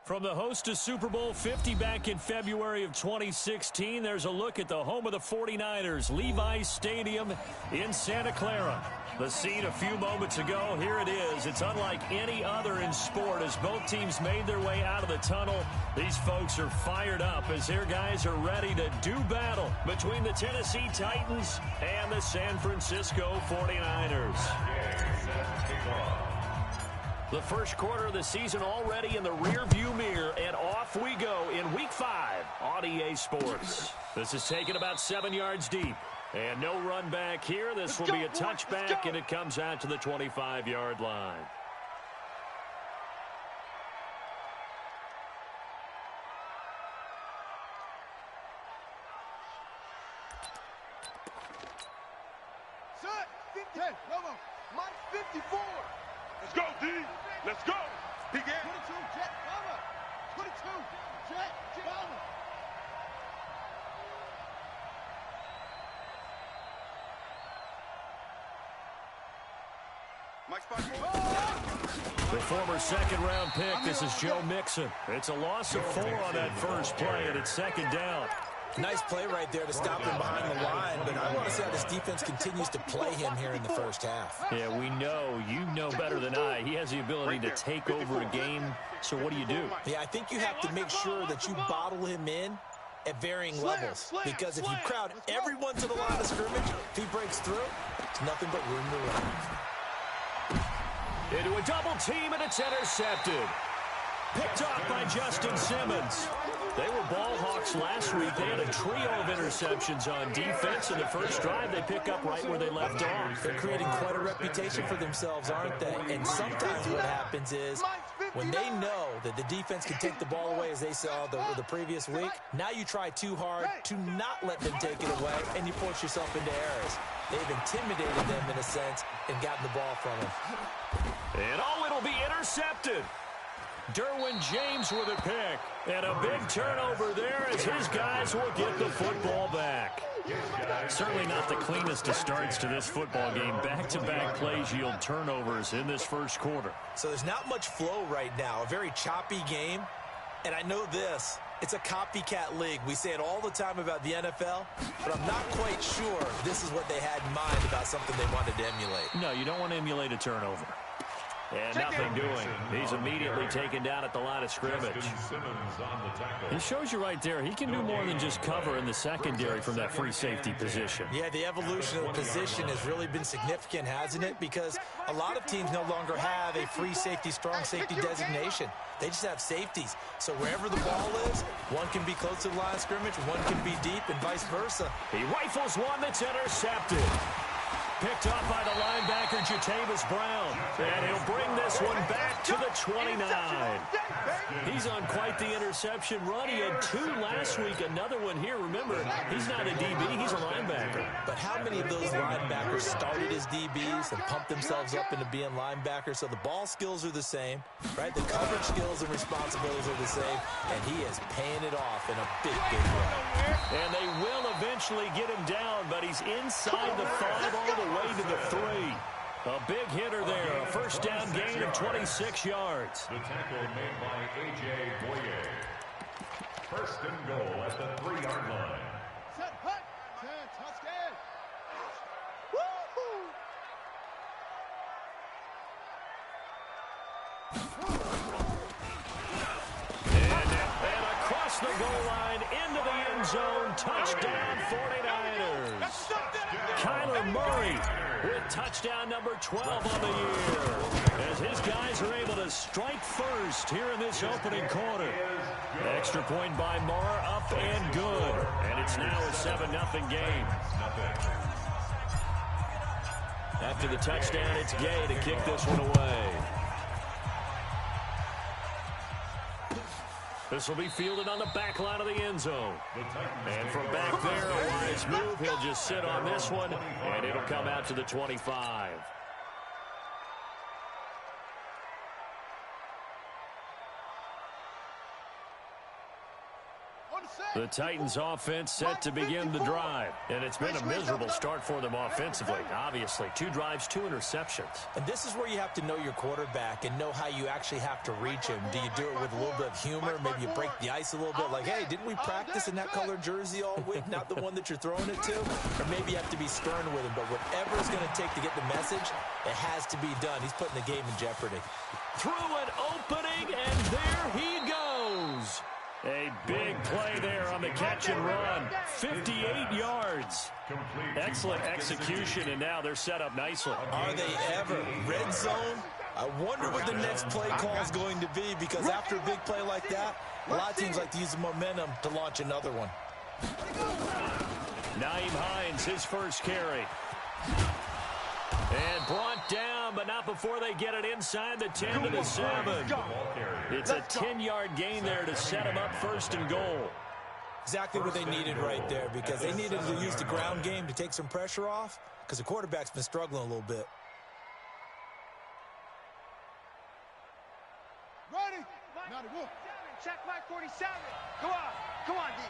From the host to Super Bowl 50 back in February of 2016, there's a look at the home of the 49ers, Levi's Stadium in Santa Clara. The scene a few moments ago, here it is. It's unlike any other in sport as both teams made their way out of the tunnel. These folks are fired up as their guys are ready to do battle between the Tennessee Titans and the San Francisco 49ers. The first quarter of the season already in the rearview mirror, and off we go in Week 5 on EA Sports. This is taken about 7 yards deep. And no run back here. This will be a touchback, and it comes out to the 25-yard line. Set. 50. Mike 54. Let's go, D. Let's go. He get 22, jet, cover. 22, jet, cover. The former second-round pick, this is Joe Mixon. It's a loss of 4 on that first play, and it's second down. Nice play right there to stop him behind the line, but I want to see how this defense continues to play him here in the first half. Yeah, we know. You know better than I. He has the ability to take over a game, so what do you do? Yeah, I think you have to make sure that you bottle him in at varying levels, because if you crowd everyone to the line of scrimmage, if he breaks through, it's nothing but room to run. Into a double team, and it's intercepted. Picked off by Justin Simmons. They were ball hawks last week. They had a trio of interceptions on defense. In the first drive, they pick up right where they left off. They're creating quite a reputation for themselves, aren't they? And sometimes what happens is when they know that the defense can take the ball away, as they saw the previous week, now you try too hard to not let them take it away, and you force yourself into errors. They've intimidated them in a sense and gotten the ball from them. And it'll be intercepted. Derwin James with a pick. And a big turnover there as his guys will get the football back. Certainly not the cleanest of starts to this football game. Back-to-back plays yield turnovers in this first quarter. So there's not much flow right now. A very choppy game. And I know this. It's a copycat league. We say it all the time about the NFL, but I'm not quite sure this is what they had in mind about something they wanted to emulate. No, you don't want to emulate a turnover. And nothing doing. He's immediately taken down at the line of scrimmage. He shows you right there, he can do more than just cover in the secondary from that free safety position. Yeah, the evolution of the position has really been significant, hasn't it? Because a lot of teams no longer have a free safety, strong safety designation. They just have safeties. So wherever the ball is, one can be close to the line of scrimmage, one can be deep, and vice versa. He rifles one that's intercepted. Picked off by the linebacker, Jatavis Brown. And he'll bring this one back to the 29. He's on quite the interception run. He had 2 last week, another one here. Remember, he's not a DB, he's a linebacker. But how many of those linebackers started as DBs and pumped themselves up into being linebackers? So the ball skills are the same, right? The coverage skills and responsibilities are the same, and he is paying it off in a big, big way. And they will eventually get him down, but he's inside the 5 all the way to the 3. A big hitter there, a first down gain of 26 yards. The tackle made by A.J. Boyer. First and goal at the 3-yard line. Set, hut, 10, touchdown. Woo-hoo! And across the goal line, into the end zone, touchdown 49ers. Kyler Murray with touchdown number 12 on the year. As his guys are able to strike first here in this opening quarter. Extra point by Marr, up and good. And it's now a 7-0 game. After the touchdown, it's Gay to kick this one away. This will be fielded on the back line of the end zone. And from back there, a wise move. He'll just sit on this one, and it'll come out to the 25. The Titans offense set to begin the drive. And it's been a miserable start for them offensively, obviously. 2 drives, 2 interceptions. And this is where you have to know your quarterback and know how you actually have to reach him. Do you do it with a little bit of humor? Maybe you break the ice a little bit. Like, hey, didn't we practice in that colored jersey all week? Not the one that you're throwing it to? Or maybe you have to be stern with him. But whatever it's going to take to get the message, it has to be done. He's putting the game in jeopardy. Through an opening, and there he goes. A big play there on the catch and run. 58 yards. Excellent execution, and now they're set up nicely. Are they ever? Red zone? I wonder what the next play call is going to be, because after a big play like that, a lot of teams like to use the momentum to launch another one. Nyheim Hines, his first carry. And brought down, but not before they get it inside the 10 to the 7. It's a 10-yard gain there to set them up 1st and goal. Exactly what they needed right there, because they needed to use the ground game to take some pressure off, because the quarterback's been struggling a little bit. Ready? Check my 47. Come on, D.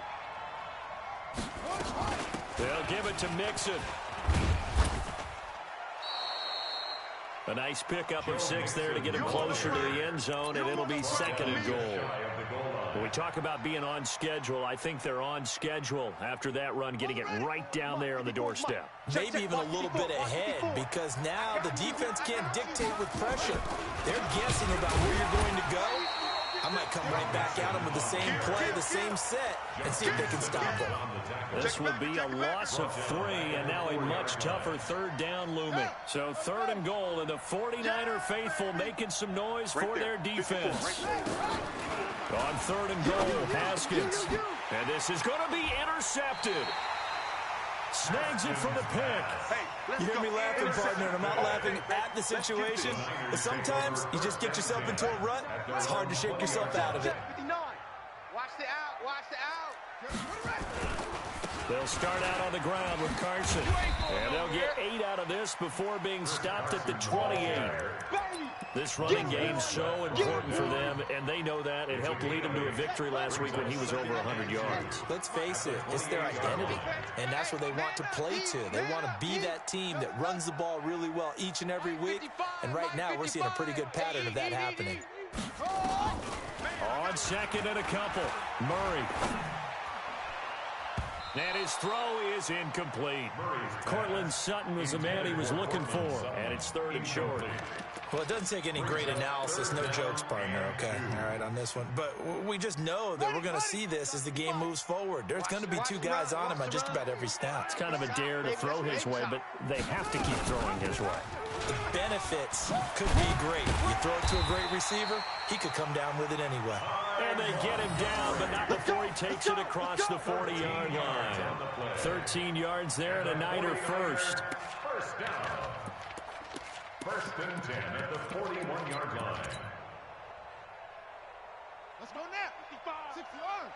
They'll give it to Mixon. A nice pickup of 6 there to get him closer to the end zone, and it'll be 2nd and goal. When we talk about being on schedule, I think they're on schedule after that run, getting it right down there on the doorstep. Maybe even a little bit ahead, because now the defense can't dictate with pressure. They're guessing about where you're going to go. I might come right back at them with the same play, the same set, and see if they can stop them. This will be a loss of 3, and now a much tougher 3rd down looming. So 3rd and goal, and the 49er faithful making some noise for their defense. On 3rd and goal, Haskins. And this is going to be intercepted. Snags it for the pick. You hear me laughing, partner, and I'm not laughing at the situation. But sometimes you just get yourself into a rut. It's hard to shake yourself out of it. 59. Watch the out. Watch the out. They'll start out on the ground with Carson. And they'll get 8 out of this before being stopped at the 28. This running game's so important for them, and they know that. It helped lead them to a victory last week when he was over 100 yards. Let's face it, it's their identity, and that's what they want to play to. They want to be that team that runs the ball really well each and every week, and right now we're seeing a pretty good pattern of that happening. On 2nd and a couple, Murray. And his throw is incomplete. Cortland Sutton was the man he was looking for, and it's 3rd and short. Well, it doesn't take any great analysis, no jokes, partner, okay? All right, on this one. But we just know that we're going to see this as the game moves forward. There's going to be 2 guys on him on just about every snap. It's kind of a dare to throw his way, but they have to keep throwing his way. The benefits could be great. You throw it to a great receiver, he could come down with it anyway. And they get him down, but not before he takes it across the 40-yard line. 13 yards there and a Niner first. First down. 1st and 10 at the 41-yard line. Let's go now. 55. 60 yards.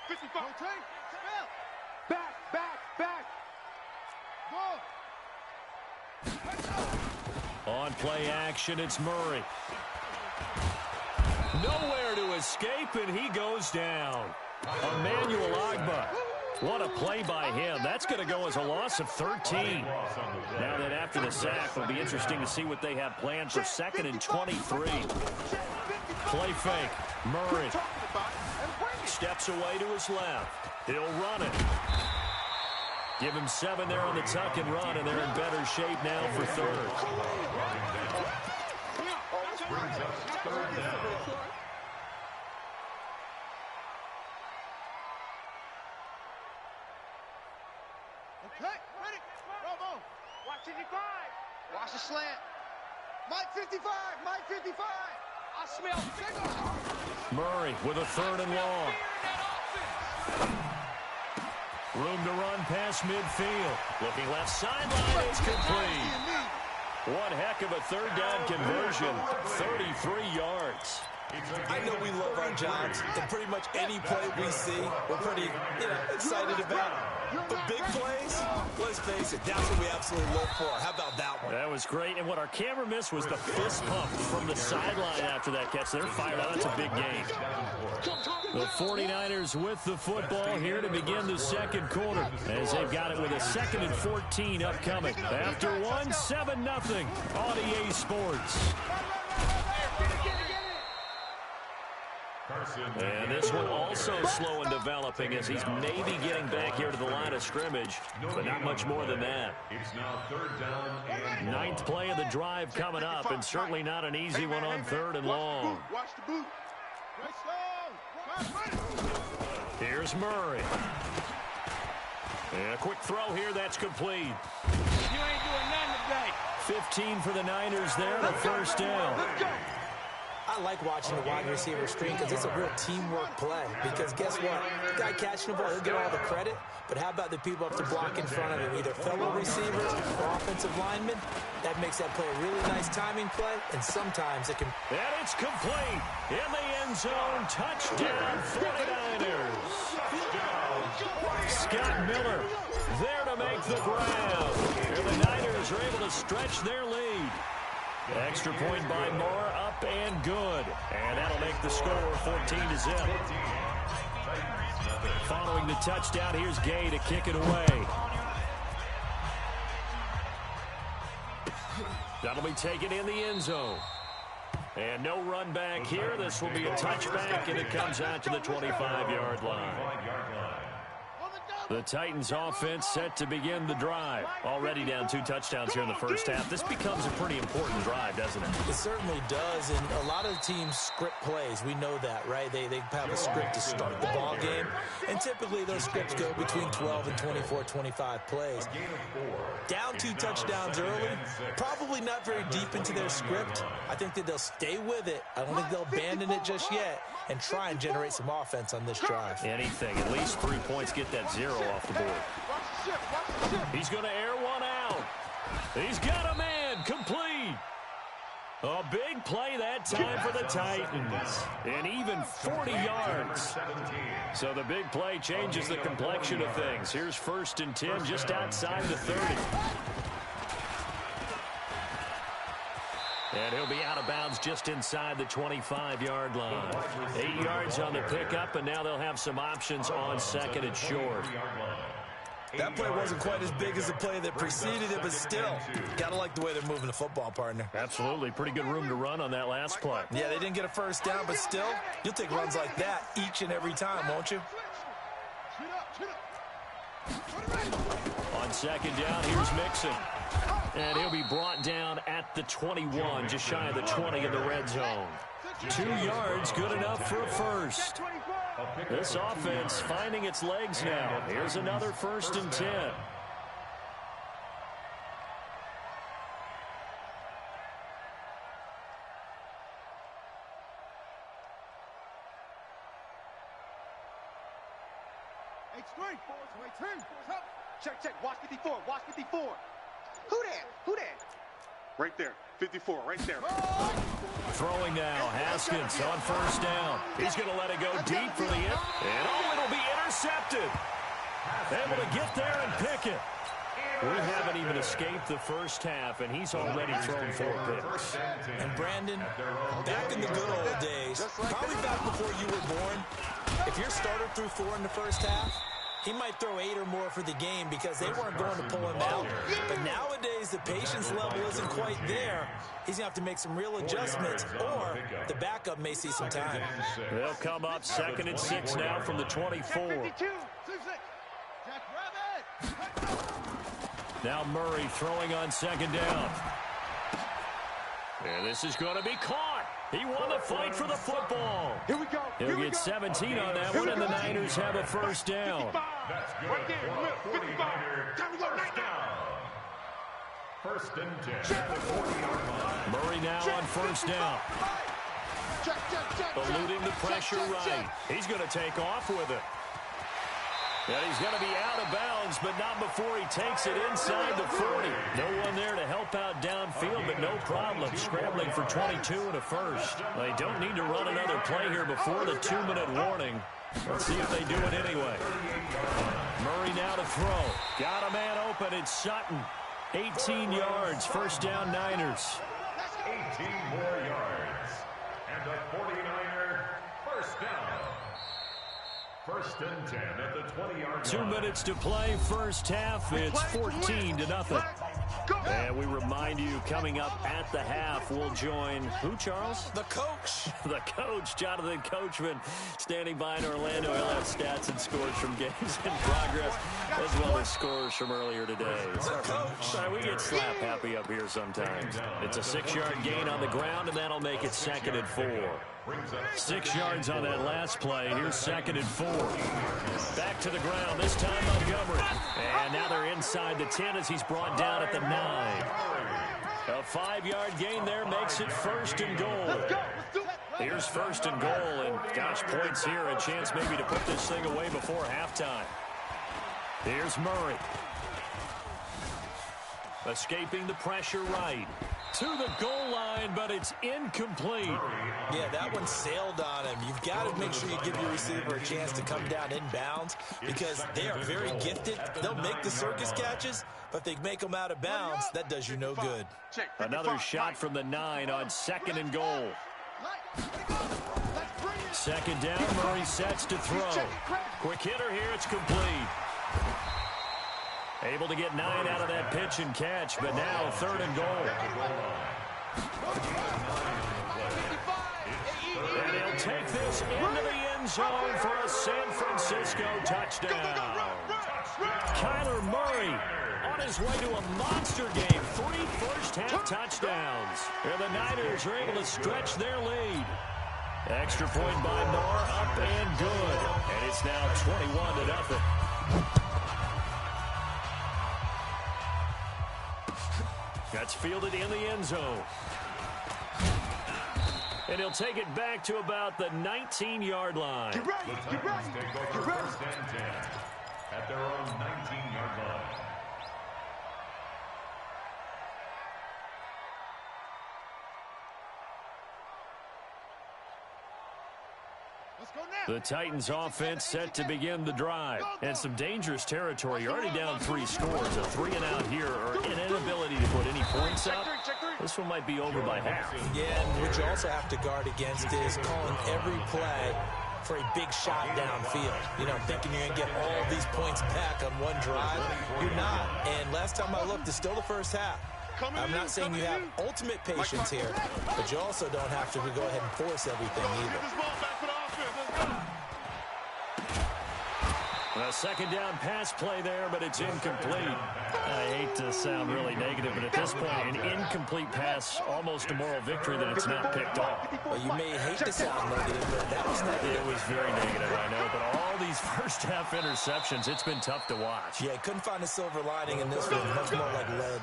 55. Rotate. Back. Go. On play action, it's Murray. Nowhere to escape, and he goes down. Emmanuel Ogbah. What a play by him. That's going to go as a loss of 13. Now that after the sack, it'll be interesting to see what they have planned for 2nd and 23. Play fake. Murray steps away to his left. He'll run it. Give him 7 there on the tuck and run, and they're in better shape now for 3rd. Brings us 3rd down. Okay, ready. Bravo. Watch 55. Watch the slant. Mike 55. Mike 55. I smell. Murray with a 3rd and long. Room to run past midfield. Looking left sideline. It's complete. One heck of a 3rd down conversion. 33 yards. I know we love our jobs, and pretty much any play we see, we're pretty, excited about. But big plays, let's face it, that's what we absolutely live for. How about that one? That was great, and what our camera missed was the fist pump from the sideline after that catch. They're fired out. That's a big game. The 49ers with the football here to begin the second quarter, as they've got it with a 2nd and 14 upcoming. After 7-0 on EA Sports. And this one also slow in developing as he's maybe getting back here to the line of scrimmage, but not much more than that. It's now 3rd down and 9th play of the drive coming up, and certainly not an easy one on 3rd and long. Watch the boot. Here's Murray. And a quick throw here, that's complete. You ain't doing nothing today. 15 for the Niners there, the first down. I like watching the wide receiver screen because it's a real teamwork play. Because guess what? The guy catching the ball, he'll get all the credit. But how about the people up to block in front of him, either fellow receivers or offensive linemen? That makes that play a really nice timing play, and sometimes it can... And it's complete. In the end zone, touchdown 49ers. Scott Miller there to make the grab. And the Niners are able to stretch their lead. Extra point by Moore, up and good. And that'll make the score 14-0. Following the touchdown, here's Gay to kick it away. That'll be taken in the end zone. And no run back here. This will be a touchback, and it comes out to the 25-yard line. The Titans offense set to begin the drive. Already down 2 touchdowns here in the first half. This becomes a pretty important drive, doesn't it? It certainly does, and a lot of teams script plays. We know that, right? They have a script to start the ball game, and typically those scripts go between 12 and 24, 25 plays. Down 2 touchdowns early, probably not very deep into their script. I think that they'll stay with it. I don't think they'll abandon it just yet and try and generate some offense on this drive. Anything, at least 3 points, get that 0 off the board. He's going to air one out. He's got a man, complete. A big play that time for the Titans. And even 40 yards. So the big play changes the complexion of things. Here's 1st and 10 just outside the 30. And he'll be out of bounds just inside the 25-yard line. 8 yards on the pickup, and now they'll have some options on 2nd and short. That play wasn't quite as big as the play that preceded it, but still, gotta like the way they're moving the football, partner. Absolutely. Pretty good room to run on that last play. Yeah, they didn't get a first down, but still, you'll take runs like that each and every time, won't you? On 2nd down, here's Mixon. And he'll be brought down at the 21, just shy of the 20 in the red zone. 2 yards, good enough for a first. This offense finding its legs now. Here's another 1st and 10. Check. Watch 54. Watch 54. Who that? Right there. 54, right there. Throwing now, Haskins on 1st down. He's going to let it go deep for the end. And it'll be intercepted. Able to get there and pick it. We haven't even escaped the first half, and he's already thrown 4 picks. And Brandon, back in the good old days, probably back before you were born, if your starter threw 4 in the first half, he might throw 8 or more for the game because they weren't going to pull him out. But nowadays, the patience level isn't quite there. He's going to have to make some real adjustments, or the backup may see some time. They'll come up 2nd and 6 now from the 24. Now Murray throwing on 2nd down. And this is going to be caught. He won the fight for the football. Here we go. He'll get 17 on that one, and the Niners have a first down. That's good. Right there, 49er, first down. 1st and 10 at the 40-yard line. Murray now on 1st down. Eluding the pressure right. He's going to take off with it. And he's going to be out of bounds, but not before he takes it inside the 40. No one there to help out downfield, but no problem. Scrambling for 22 and a first. They don't need to run another play here before the 2-minute warning. Let's see if they do it anyway. Murray now to throw. Got a man open. It's Sutton. 18 yards. First down, Niners. 18 more yards. And a 49er first down. First and 10 at the 20-yard line. 2 minutes to play. First half. It's 14-0. And we remind you, coming up at the half, we'll join who, Charles? The coach. The coach, Jonathan Coachman, standing by in Orlando. He'll have stats and scores from games in progress, as well as scores from earlier today. So we get slap happy up here sometimes. It's a 6-yard gain on the ground, and that'll make it 2nd and 4. 6 yards on that last play. Here's 2nd and 4. Back to the ground, this time Montgomery. And now they're inside the 10 as he's brought down at the 9. A 5-yard gain there makes it 1st and goal. Here's 1st and goal, and gosh, points here. A chance maybe to put this thing away before halftime. Here's Murray. Escaping the pressure right. To the goal line, but it's incomplete. Yeah, that one sailed on him. You've got to make sure you give your receiver a chance to come down inbounds because they are very gifted. They'll make the circus catches, but if they make them out of bounds, that does you no good. Another shot from the 9 on 2nd and goal. 2nd down, Murray sets to throw. Quick hitter here, it's complete. Able to get 9 out of that pitch and catch, but now 3rd and goal. And he'll take this into the end zone for a San Francisco touchdown. Kyler Murray on his way to a monster game. 3 first-half touchdowns. And the Niners are able to stretch their lead. Extra point by Moore, up and good. And it's now 21-0. That's fielded in the end zone. And he'll take it back to about the 19-yard line. Get ready, get ready, get ready. First and 10 at their own 19-yard line. The Titans offense set to begin the drive. And some dangerous territory. You're already down 3 scores. A 3 and out here or an inability to put any points up. This one might be over by half. Yeah, and what you also have to guard against is calling every play for a big shot downfield. You know, thinking you're going to get all these points back on one drive. You're not. And last time I looked, it's still the first half. I'm not saying you have ultimate patience here, but you also don't have to go ahead and force everything either. A 2nd down pass play there, but it's incomplete. I hate to sound really negative, but at this point, an incomplete pass, almost a moral victory that it's not picked off. Well, you may hate to sound negative, but that was negative. It was very negative, I know, but all these first-half interceptions, it's been tough to watch. Yeah, couldn't find a silver lining in this one. Much more like lead.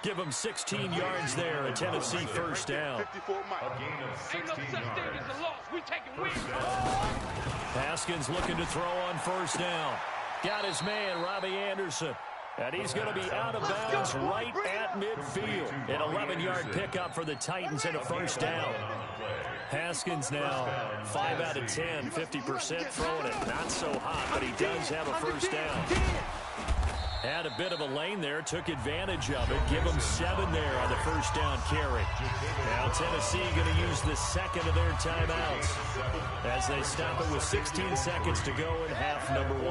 Give them 16 yards there, a Tennessee first down. A gain of 16 yards. Haskins looking to throw on 1st down. Got his man, Robbie Anderson. And he's going to be out of bounds right at midfield. An 11-yard pickup for the Titans and a 1st down. Haskins now 5 out of 10, 50% throwing it. Not so hot, but he does have a 1st down. Had a bit of a lane there, took advantage of it. Give them 7 there on the 1st down carry. Now Tennessee going to use the 2nd of their timeouts as they stop it with 16 seconds to go in half number 1.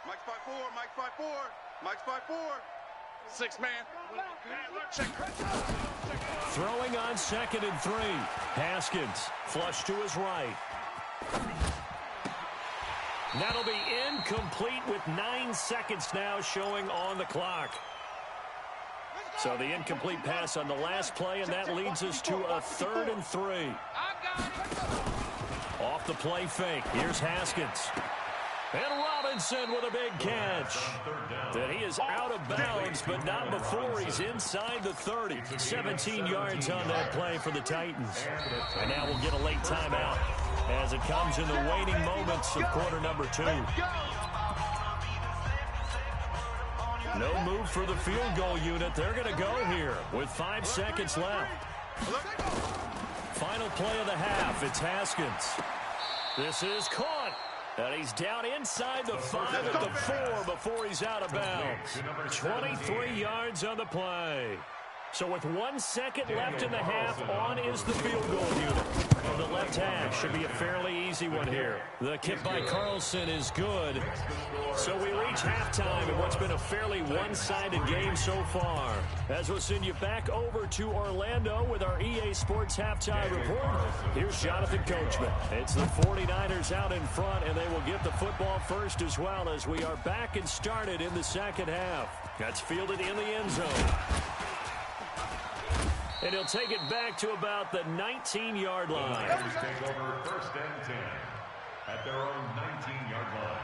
Mike's 5-4, Mike's 5-4, Mike's 5-4. 6-man. Check. Throwing on 2nd and 3. Haskins flush to his right. That'll be incomplete with 9 seconds now showing on the clock. So the incomplete pass on the last play, and that leads us to a 3rd and 3. Off the play fake. Here's Haskins. And Robinson with a big catch. Then he is out of bounds, but not before he's inside the 30. 17 yards on that play for the Titans. And now we'll get a late timeout. as it comes in the waning moments of quarter number 2. No move for the field goal unit. They're going to go here with 5 seconds left. Final play of the half. It's Haskins. This is caught. And he's down inside the 5 at the 4 before he's out of bounds. 23 yards on the play. So with 1 second left in the half, on is the field goal unit. From the left hash, should be a fairly easy one here. The kick by Carlson is good. So we reach halftime in what's been a fairly one-sided game so far. As we'll send you back over to Orlando with our EA Sports Halftime Report. Here's Jonathan Coachman. It's the 49ers out in front, and they will get the football first as well as we are back and started in the second half. That's fielded in the end zone. And he'll take it back to about the 19-yard line. The Niners take over 1st and 10 at their own 19-yard line.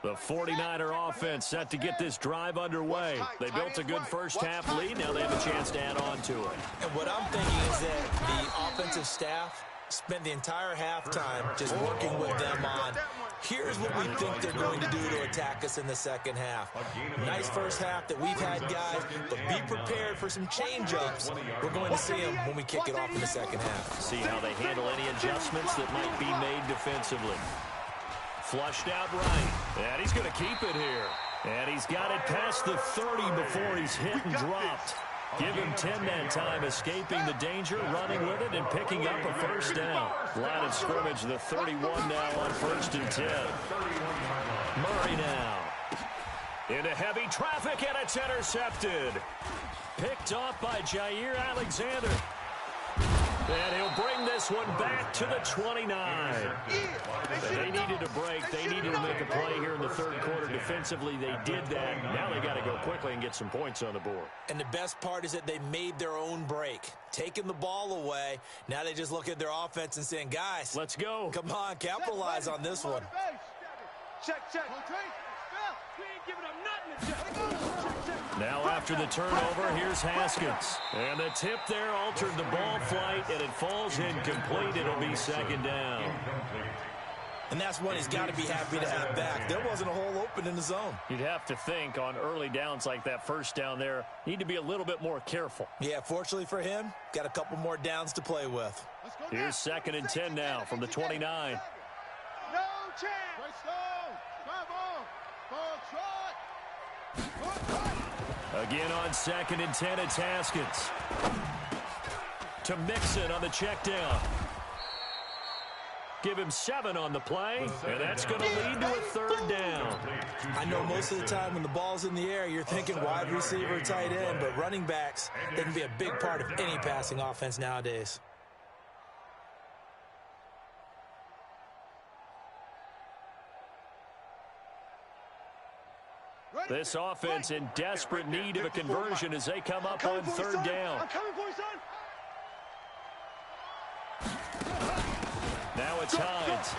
The 49er offense set to get this drive underway. They built a good first half lead. Now they have a chance to add on to it. And what I'm thinking is that the offensive staff spent the entire halftime just working with them on, here's what we think they're going to do to attack us in the second half. Nice first half that we've had, guys, but be prepared for some change-ups. We're going to see them when we kick it off in the second half. See how they handle any adjustments that might be made defensively. Flushed out right, and he's going to keep it here. And he's got it past the 30 before he's hit and dropped. Give him 10 that time, escaping the danger, running with it, and picking up a first down. Line of scrimmage, the 31 now on 1st and 10. Murray now. Into heavy traffic, and it's intercepted. Picked off by Jair Alexander. And he'll bring this one back to the 29. They needed a break. They needed to make a play here in the third quarter. Defensively, they did that. Now they got to go quickly and get some points on the board. And the best part is that they made their own break, taking the ball away. Now they just look at their offense and saying, guys, let's go. Come on, capitalize on this one. Check. Now after the turnover, here's Haskins. And the tip there altered the ball flight, and it falls incomplete. It'll be second down. And that's one he's got to be happy to have back. There wasn't a hole open in the zone. You'd have to think on early downs like that first down there, need to be a little bit more careful. Yeah, fortunately for him, got a couple more downs to play with. Here's 2nd and 10 now from the 29. No chance. Again on 2nd and 10, it's Haskins. To Mixon on the check down. Give him 7 on the play, and that's going to lead to a third down. I know most of the time when the ball's in the air, you're thinking wide receiver, tight end, but running backs, they can be a big part of any passing offense nowadays. This offense in desperate need of a conversion as they come up on third down. I'm coming for you, son. Now it's Hines.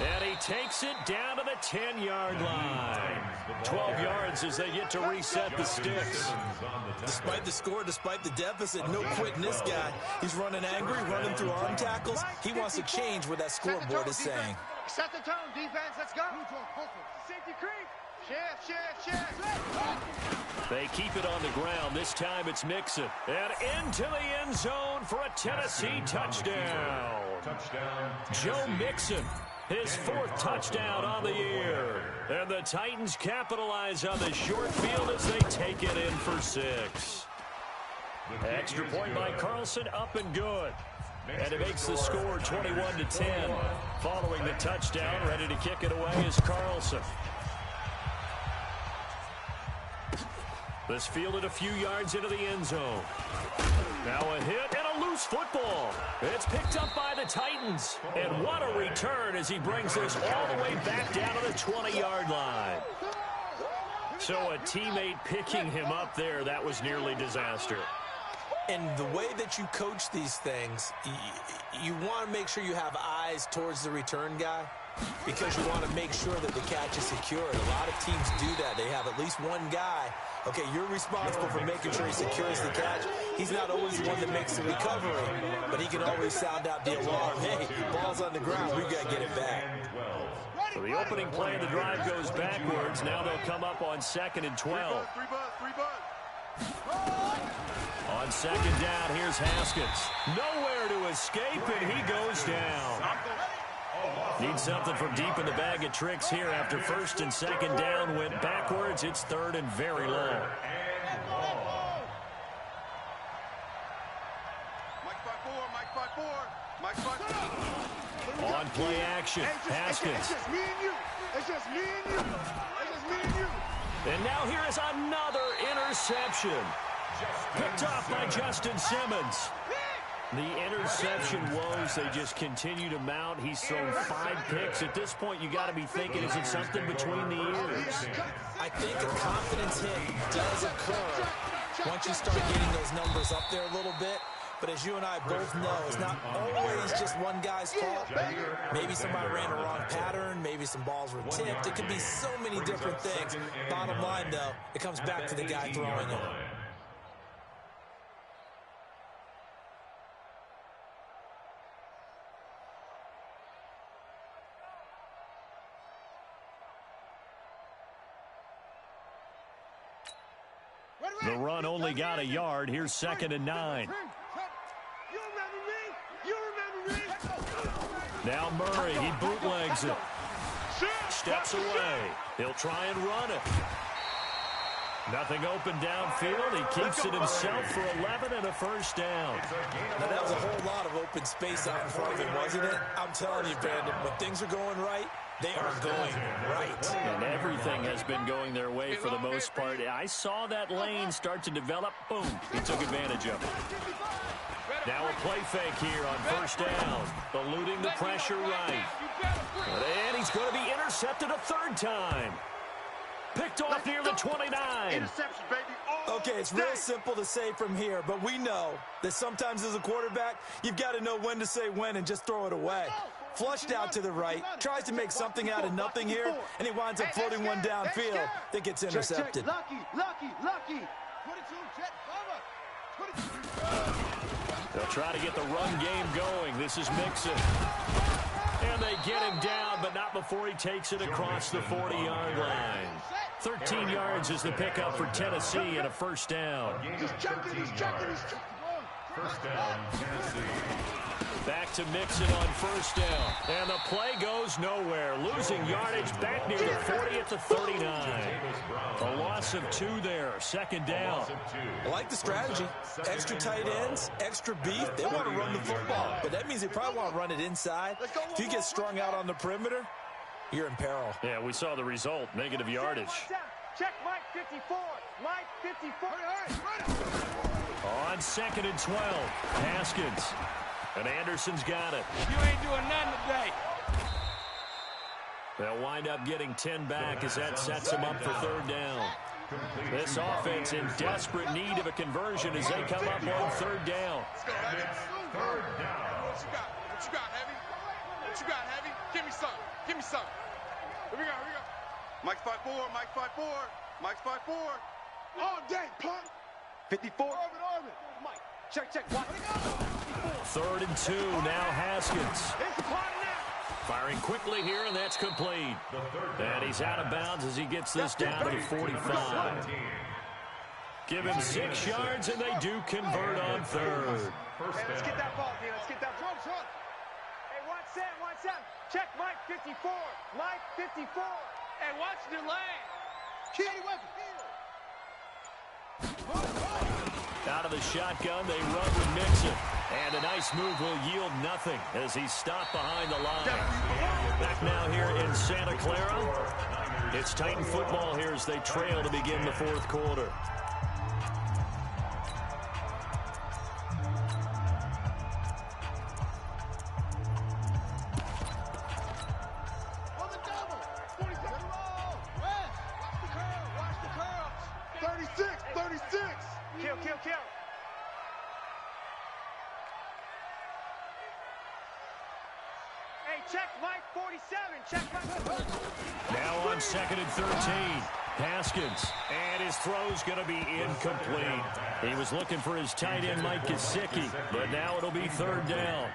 And he takes it down to the 10-yard line. 12 yards as they get to reset the sticks. Despite the score, despite the deficit, no quitting this guy. He's running angry, running through arm tackles. He wants to change what that scoreboard is saying. Set the tone, defense. Let's go. Safety creep. Shift. They keep it on the ground. This time it's Mixon. And into the end zone for a Tennessee touchdown. Joe Mixon, his 4th touchdown on the year. And the Titans capitalize on the short field as they take it in for 6. Extra point by Carlson, up and good. And it makes the score 21-10. Following the touchdown, ready to kick it away is Carlson. This fielded a few yards into the end zone. Now a hit and a loose football. It's picked up by the Titans. And what a return as he brings this all the way back down to the 20-yard line. So a teammate picking him up there, that was nearly disaster. And the way that you coach these things, you want to make sure you have eyes towards the return guy because you want to make sure that the catch is secured. A lot of teams do that. They have at least one guy. Okay, you're responsible for making sure he secures the catch. He's not always the one that makes the recovery, but he can always sound out the alarm. Hey, ball's on the ground. We've got to get it back. So the opening play of the drive goes backwards. Now they'll come up on 2nd and 12. Three bud. On second down, here's Haskins. Nowhere to escape, and he goes down. Needs something from deep in the bag of tricks here after 1st and 2nd down went backwards. It's 3rd and very long. Mike 5-4. On play action, Haskins. It's just me and you. It's just me and you. It's just me and you. And now here is another interception. Picked off by Justin Simmons. The interception woes, they just continue to mount. He's thrown 5 picks. At this point, you got to be thinking, is it something between the ears? I think a confidence hit does occur once you start getting those numbers up there a little bit. But as you and I both know, it's not always just one guy's fault. Maybe somebody ran a wrong pattern. Maybe some balls were tipped. It could be so many different things. Bottom line, though, it comes back to the guy throwing it. The run only got a yard. Here's 2nd and 9. You remember me? You remember me? Now Murray, he bootlegs it. Steps away. He'll try and run it. Nothing open downfield. He keeps it himself for 11 and a 1st down. Now, that was a whole lot of open space out in front of him, wasn't it? I'm telling you, Brandon, when things are going right, they are going right. And everything has been going their way for the most part. I saw that lane start to develop. Boom. He took advantage of it. Now a play fake here on 1st down. Eluding the pressure right. And he's going to be intercepted a 3rd time. Picked off near the 29. Interception, baby. Okay, it's real simple to say from here, but we know that sometimes as a quarterback, you've got to know when to say when and just throw it away. Flushed out to the right, tries to make something out of nothing here, and he winds up floating one downfield that gets intercepted. Lucky. 22, jet cover. 22. They'll try to get the run game going. This is Mixon. And they get him down, but not before he takes it across the 40-yard line. 13 yards is the pickup for Tennessee and a 1st down. He's checking. 1st down, Tennessee. Back to Mixon on 1st down. And the play goes nowhere. Losing yardage back near the 40 at the 39. A loss of 2 there. 2nd down. I like the strategy. Extra tight ends, extra beef. They want to run the football, but that means they probably want to run it inside. If you get strung out on the perimeter, you're in peril. Yeah, we saw the result. Negative yardage. Check Mike 54. Mike 54. On 2nd and 12. Haskins. And Anderson's got it. You ain't doing nothing today. They'll wind up getting 10 back as that sets them up for 3rd down. This offense in desperate need of a conversion as they come up on 3rd down. And it's 3rd down. What you got, Heavy? What you got, Heavy? Give me something. Here we go. Mike 5-4. Mike 5-4. All day, punt. 54. Orbit. Mike, check. Watch. 3rd and 2. Now Haskins. It's the party now. Firing quickly here, and that's complete. And he's out of bounds as he gets this down to the 45. Give him 6 yards, and they do convert on 3rd. Hey, let's get that ball, D. Let's get that ball. Hey, watch that. Check Mike 54. Mike 54. Hey, watch the lane. Out of the shotgun, they run with Mixon. And a nice move will yield nothing as he's stopped behind the line. Back now here in Santa Clara. It's Titan football here as they trail to begin the 4th quarter. On the double. 47. Watch the curl. 36. Kill. Hey, check Mike 47. Check Mike. Now on 2nd and 13. Haskins, and his throw's going to be incomplete. He was looking for his tight end, Mike Gesicki, but now it'll be 3rd down.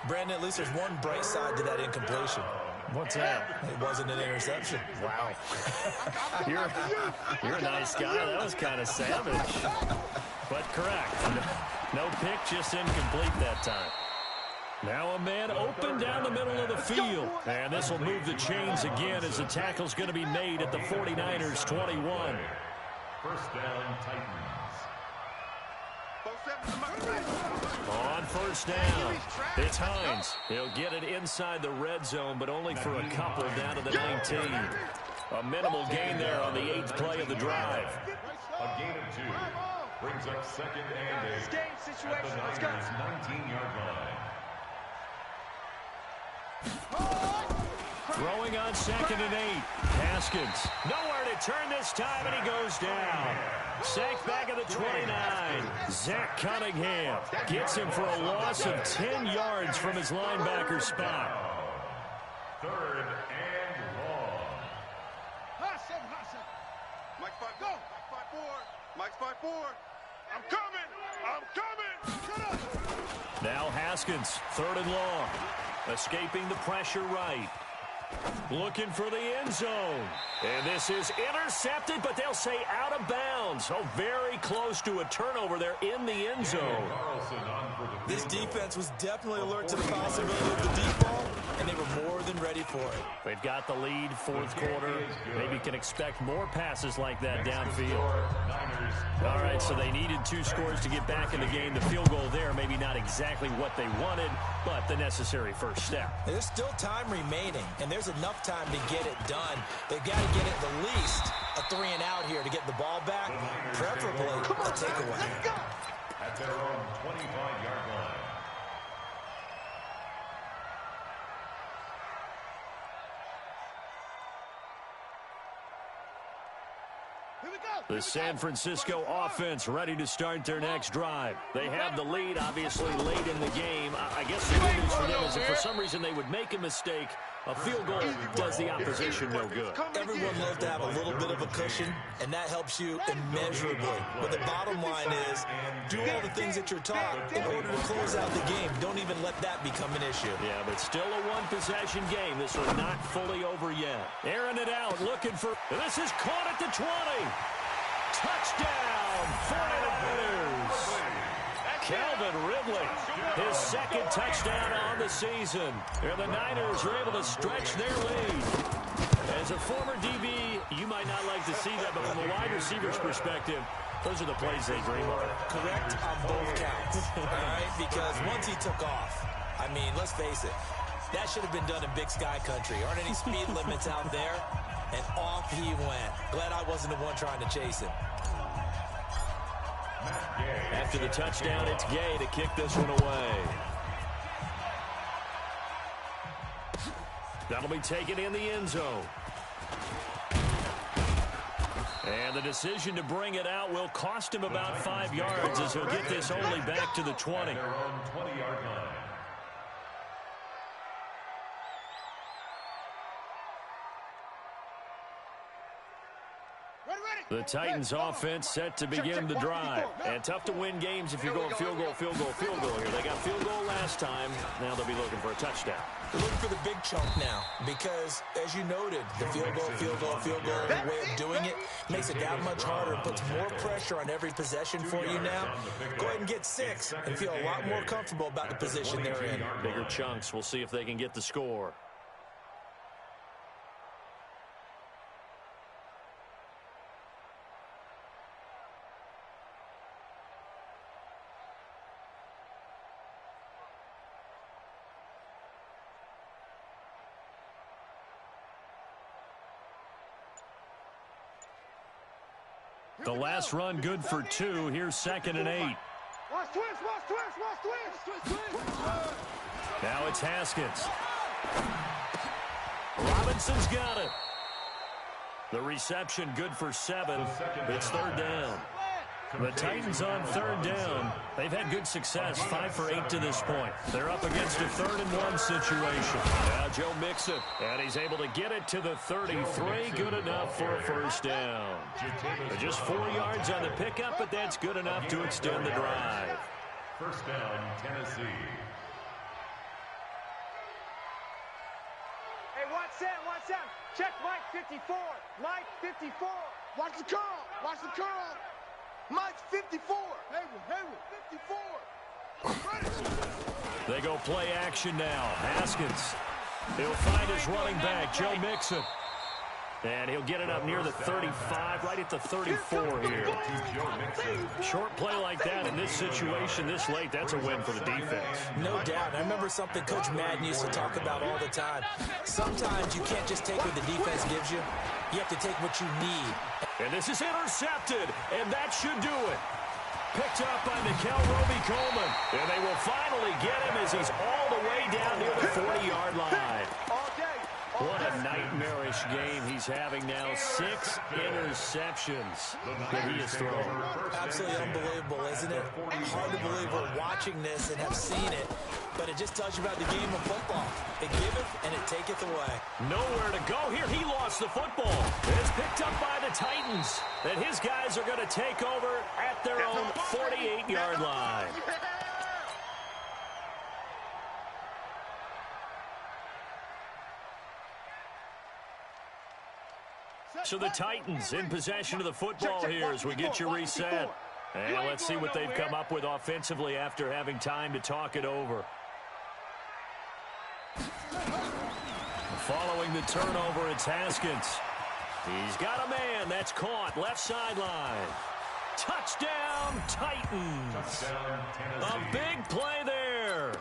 Brandon, at least there's one bright side to that incompletion. What's that? It wasn't an interception. Wow. You're a nice guy. That was kind of savage. But correct. No pick, just incomplete that time. Now a man open down the middle of the field. And this will move the chains again as the tackle's going to be made at the 49ers 21. 1st down, Titans. On 1st down, it's Hines. He'll get it inside the red zone, but only for a couple down to the 19. A minimal gain there on the 8th play of the drive. A gain of 2. Brings up 2nd and 8. Game situation. Let's go. 19-yard line. Throwing on 2nd and 8. Haskins. Nowhere to turn this time, and he goes down. Sacked back at the 29. Zach Cunningham gets him for a loss of 10 yards from his linebacker spot. 3rd and long. Mike 5, go. Mike 5-4. I'm coming. Now Haskins, 3rd and long. Escaping the pressure right. Looking for the end zone. And this is intercepted, but they'll say out of bounds. Oh, very close to a turnover there in the end zone. This defense was definitely alert to the possibility of the deep ball, and they were more than ready for it. They've got the lead, 4th quarter. Maybe can expect more passes like that downfield. All right, so they needed 2 scores to get back in the game. The field goal there, maybe not exactly what they wanted, but the necessary first step. There's still time remaining, and there's enough time to get it done. They've got to get at the least a 3-and-out here to get the ball back, preferably a takeaway. At their own 25-yard line. The San Francisco offense ready to start their next drive. They have the lead, obviously, late in the game. I guess the good news for them is if for some reason they would make a mistake, a field goal does the opposition no good. Everyone loves to have a little bit of a cushion, and that helps you immeasurably. But the bottom line is, do all the things that you're taught in order to close out the game. Don't even let that become an issue. Yeah, but still a one-possession game. This one not fully over yet. Airing it out, looking for... This is caught at the 20. Touchdown, 49ers. Calvin Ridley, his 2nd touchdown on the season. And the Niners are able to stretch their lead. As a former DB, you might not like to see that, but from a wide receiver's perspective, those are the plays they dream of. Correct on both counts, all right? Because once he took off, I mean, let's face it, that should have been done in Big Sky country. Aren't any speed limits out there? And off he went. Glad I wasn't the one trying to chase him. After the touchdown, it's Gay to kick this one away. That'll be taken in the end zone. And the decision to bring it out will cost him about 5 yards as he'll get this only back to the 20. Their own 20-yard line. The Titans offense set to begin the drive. And tough to win games if you're going field goal here. They got field goal last time. Now they'll be looking for a touchdown. They're looking for the big chunk now because, as you noted, the field goal way of doing it makes it that much harder and puts more pressure on every possession for you now. Go ahead and get 6 and feel a lot more comfortable about the position they're in. Bigger chunks. We'll see if they can get the score. The last run good for 2. Here's 2nd and 8. Watch twist. Now it's Haskins. Robinson's got it. The reception good for 7. It's 3rd down. The Titans on third down. They've had good success, 5 for 8 to this point. They're up against a 3rd-and-1 situation. Now Joe Mixon, and he's able to get it to the 33. Good enough for a first down. Just 4 yards on the pickup, but that's good enough to extend the drive. First down, Tennessee. Hey, watch that. Check Mike 54. Mike 54. Watch the curl. Watch the curl. Mike's 54. Hayward, 54. They go play action now. Haskins. He'll find his running back, Joe Mixon. And he'll get it up near the 35, right at the 34 here. Short play like that in this situation this late, that's a win for the defense. No doubt. I remember something Coach Madden used to talk about all the time. Sometimes you can't just take what the defense gives you. You have to take what you need. And this is intercepted, and that should do it. Picked up by Nikel Roby-Coleman. And they will finally get him as he's all the way down near the 40-yard line. What a nightmarish game he's having now. 6 interceptions that he has thrown. Absolutely unbelievable, isn't it? Hard to believe we're watching this and have seen it, but it just tells you about the game of football. It giveth and it taketh away. Nowhere to go here. He lost the football. It's picked up by the Titans. And his guys are going to take over at their own 48-yard line. So the Titans in possession of the football here as we get you reset. And let's see what they've come up with offensively after having time to talk it over. Following the turnover, it's Haskins. He's got a man that's caught left sideline. Touchdown, Titans. A big play there.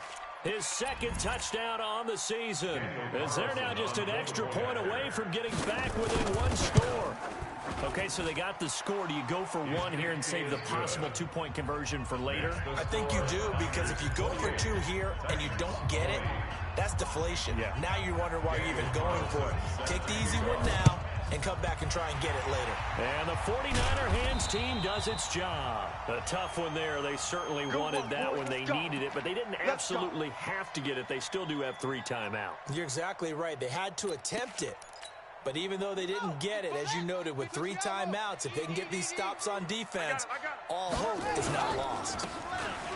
His 2nd touchdown on the season, as they're now just an extra point away from getting back within 1 score. Okay, so they got the score. Do you go for 1 here and save the possible 2-point conversion for later? I think you do, because if you go for 2 here and you don't get it, that's deflation. Yeah. Now you wonder why you're even going for it. Take the easy one now and come back and try and get it later. And the 49er hands team does its job. A tough one there. They certainly wanted that when they needed it, but they didn't absolutely have to get it. They still do have 3 timeouts. You're exactly right. They had to attempt it. But even though they didn't get it, as you noted, with 3 timeouts, if they can get these stops on defense, all hope is not lost.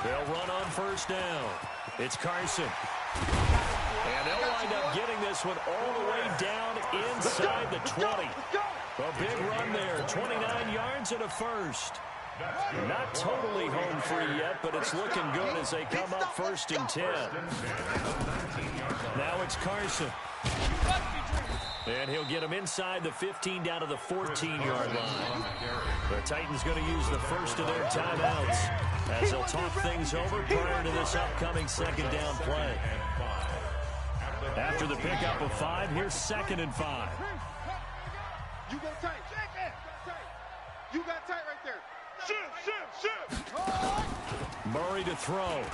They'll run on first down. It's Carson. And they'll wind up getting this one all the way down inside the 20. A big run there, 29 yards and a first. Not totally home free yet, but it's looking good as they come up 1st and 10. Now it's Carson. And he'll get him inside the 15 down to the 14-yard line. The Titans going to use the first of their timeouts as they'll talk things over prior to this upcoming 2nd down play. After the pickup of 5, here's 2nd and 5. You go tight. You got tight right there. Shift. Murray to throw.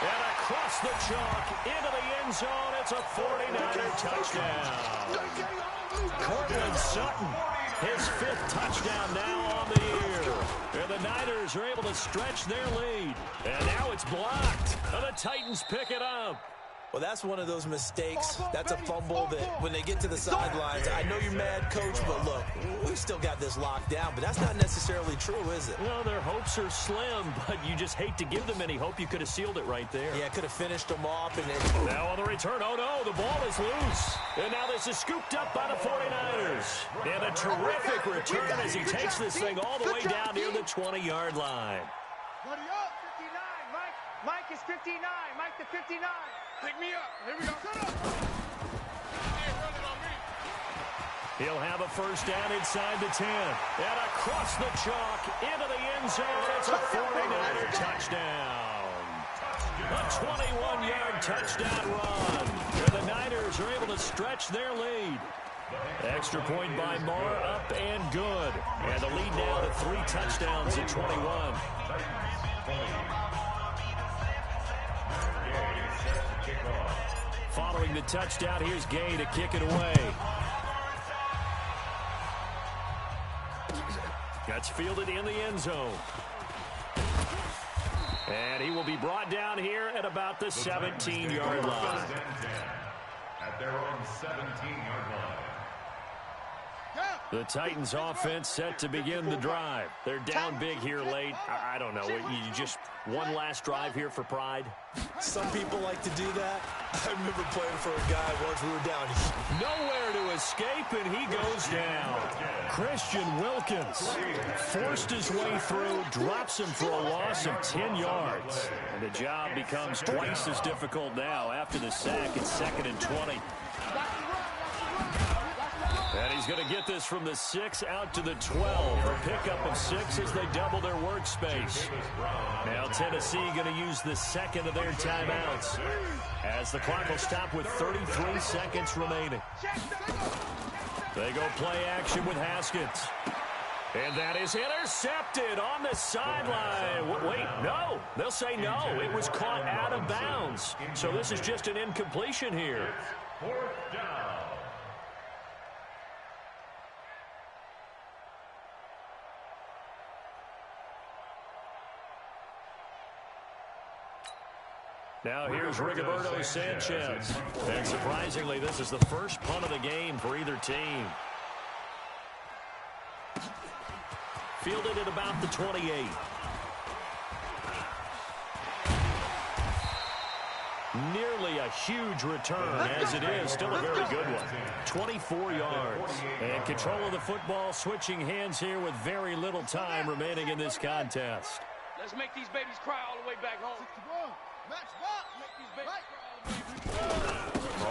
And across the chalk into the end zone. It's a 49er touchdown. Cortland Sutton, his 5th touchdown now on the year. And the Niners are able to stretch their lead. And now it's blocked. And the Titans pick it up. Well, that's one of those mistakes. That's a fumble that when they get to the sidelines, I know you're mad, Coach, but look, we've still got this locked down. But that's not necessarily true, is it? Well, their hopes are slim, but you just hate to give them any hope. You could have sealed it right there. Yeah, could have finished them off. And now on the return, oh no, the ball is loose. And now this is scooped up by the 49ers. And a terrific return as he takes this thing all the way down near the 20-yard line. 59, Mike is 59, Mike the 59. Pick me up. Here we go. Shut up. He'll have a first down inside the 10. And across the chalk into the end zone. It's a 49er touchdown. A 21-yard touchdown run. And the Niners are able to stretch their lead. Extra point by Marr, up and good. And the lead now to 3 touchdowns at 21. Following the touchdown, here's Gay to kick it away. That's fielded in the end zone. And he will be brought down here at about the 17-yard line. At their own 17-yard line. The Titans offense set to begin the drive. They're down big here late. I don't know. You just one last drive here for pride? Some people like to do that. I remember playing for a guy once we were down. Nowhere to escape, and he goes down. Christian Wilkins forced his way through, drops him for a loss of 10 yards. And the job becomes twice as difficult now after the sack. It's 2nd and 20. And he's going to get this from the 6 out to the 12. A pickup of 6 as they double their workspace. Now Tennessee going to use the second of their timeouts as the clock will stop with 33 seconds remaining. They go play action with Haskins. And that is intercepted on the sideline. Wait, no. They'll say no. It was caught out of bounds. So this is just an incompletion here. 4th down. Now here's Rigoberto Sanchez. And surprisingly, this is the first punt of the game for either team. Fielded at about the 28. Nearly a huge return, as it is. Still a very good one. 24 yards. And control of the football switching hands here with very little time remaining in this contest. Let's make these babies cry all the way back home.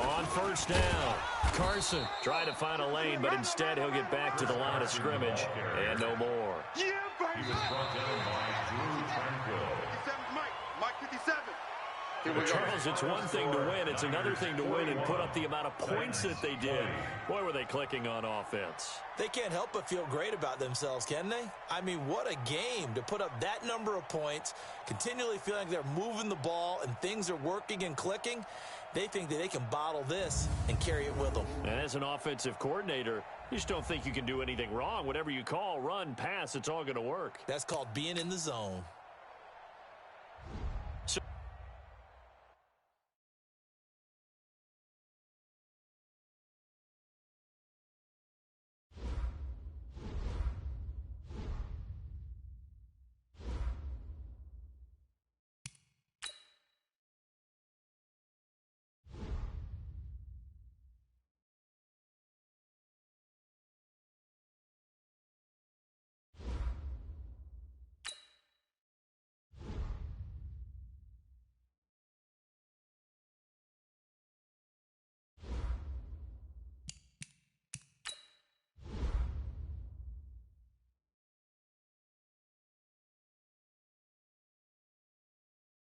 On first down, Carson trying to find a lane, but instead he'll get back to the line of scrimmage and no more. He was brought down by Drew Tranquil. 57, Mike 57. Charles, it's one thing to win. It's another thing to win and put up the amount of points that they did. Boy, were they clicking on offense. They can't help but feel great about themselves, can they? I mean, what a game to put up that number of points, continually feeling like they're moving the ball and things are working and clicking. They think that they can bottle this and carry it with them. And as an offensive coordinator, you just don't think you can do anything wrong. Whatever you call, run, pass, it's all going to work. That's called being in the zone.